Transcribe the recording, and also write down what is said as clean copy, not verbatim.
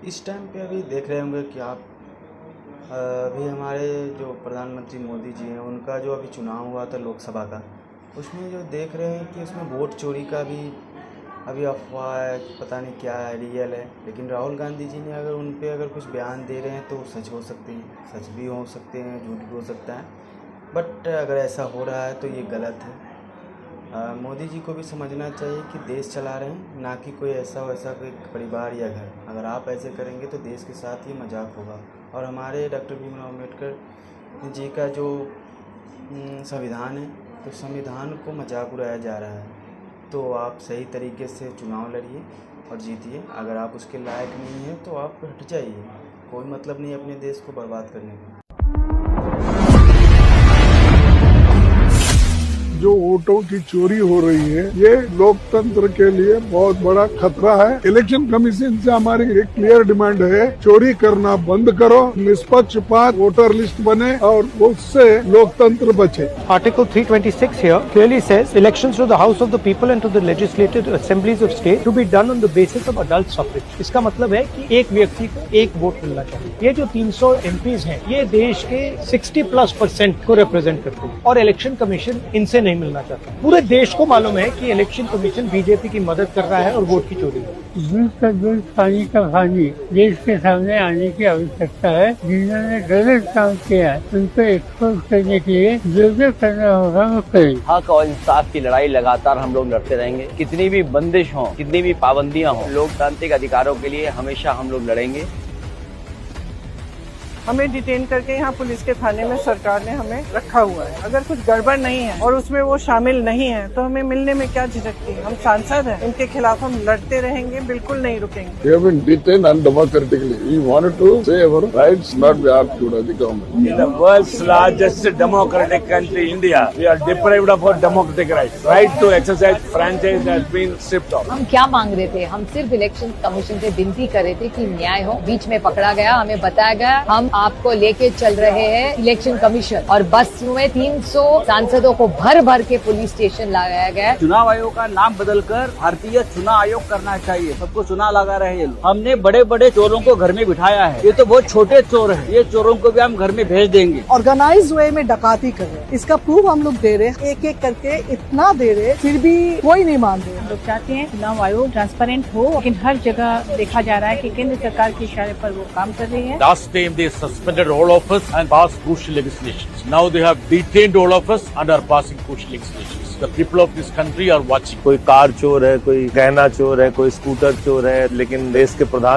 इस टाइम पे अभी देख रहे होंगे कि आप अभी हमारे जो प्रधानमंत्री मोदी जी हैं उनका जो अभी चुनाव हुआ था लोकसभा का, उसमें जो देख रहे हैं कि उसमें वोट चोरी का भी अभी अफवाह है, पता नहीं क्या है, रियल है। लेकिन राहुल गांधी जी ने अगर उन पे अगर कुछ बयान दे रहे हैं तो सच हो सकते हैं, सच भी हो सकते हैं, झूठ भी हो सकता है। बट अगर ऐसा हो रहा है तो ये गलत है। मोदी जी को भी समझना चाहिए कि देश चला रहे हैं, ना कि कोई ऐसा वैसा कोई परिवार या घर। अगर आप ऐसे करेंगे तो देश के साथ ही मजाक होगा। और हमारे डॉक्टर भीमराव अम्बेडकर जी का जो संविधान है, तो संविधान को मजाक उड़ाया जा रहा है। तो आप सही तरीके से चुनाव लड़िए और जीतिए। अगर आप उसके लायक नहीं हैं तो आप हट जाइए। कोई मतलब नहीं अपने देश को बर्बाद करने का। जो वोटों की चोरी हो रही है, ये लोकतंत्र के लिए बहुत बड़ा खतरा है। इलेक्शन कमीशन से हमारी एक क्लियर डिमांड है, चोरी करना बंद करो, निष्पक्षपात वोटर लिस्ट बने और उससे लोकतंत्र बचे। Article 326 here clearly says elections to the House of the People and to the legislative assemblies of state to be done on the basis of adult suffrage। इसका मतलब है कि एक व्यक्ति को एक वोट मिलना चाहिए। ये जो 300 MPs हैं, ये देश के 60+% को रिप्रेजेंट करते हैं और इलेक्शन कमीशन इनसे नहीं मिलना चाहता। पूरे देश को मालूम है कि इलेक्शन कमीशन बीजेपी की मदद कर रहा है और वोट की चोरी है। दूध का दूध, पानी का पानी, देश के सामने आने की आवश्यकता है। जिन्होंने गलत काम किया है उनको एक्सपोज करने के लिए जो जो करना होगा वो करें। हक और इंसाफ की लड़ाई लगातार हम लोग लड़ते रहेंगे। कितनी भी बंदिश हो, कितनी भी पाबंदियां हो, लोकतांत्रिक अधिकारों के लिए हमेशा हम लोग लड़ेंगे। हमें डिटेन करके यहाँ पुलिस के थाने में सरकार ने हमें रखा हुआ है। अगर कुछ गड़बड़ नहीं है और उसमें वो शामिल नहीं है तो हमें मिलने में क्या झिझकती है। हम सांसद हैं, उनके खिलाफ हम लड़ते रहेंगे, बिल्कुल नहीं रुकेंगे। We have been detained undemocratically. We wanted to say our rights not be argued by the government. In the world's largest democratic country, India, we are deprived of our democratic rights. Right to exercise franchise has been stripped off. हम क्या मांग रहे थे? हम सिर्फ election commission से विनती कर रहे थे कि न्याय हो। बीच में पकड़ा गया, हमें बताया गया हम आपको लेके चल रहे हैं इलेक्शन कमीशन, और बस में 300 सांसदों को भर भर के पुलिस स्टेशन लगाया गया। चुनाव आयोग का नाम बदलकर भारतीय चुनाव आयोग करना चाहिए। सबको चुनाव लगा रहे हैं। हमने बड़े बड़े चोरों को घर में बिठाया है। ये तो बहुत छोटे चोर हैं। ये चोरों को भी हम घर में भेज देंगे। ऑर्गेनाइज वे में डकैती कर रहे हैं, इसका प्रूफ हम लोग दे रहे हैं। एक एक करके इतना दे रहे, फिर भी कोई नहीं मान रहे। हम लोग चाहते हैं चुनाव आयोग ट्रांसपेरेंट हो, लेकिन हर जगह देखा जा रहा है कि केंद्र सरकार के इशारे पर वो काम कर रही है। Last time they suspended all of us and passed crucial legislations. Now they have detained all of us and are passing crucial legislations. The people of this country are watching. कोई कार चोर है, कोई गहना चोर है, कोई scooter चोर है, लेकिन देश के प्रधान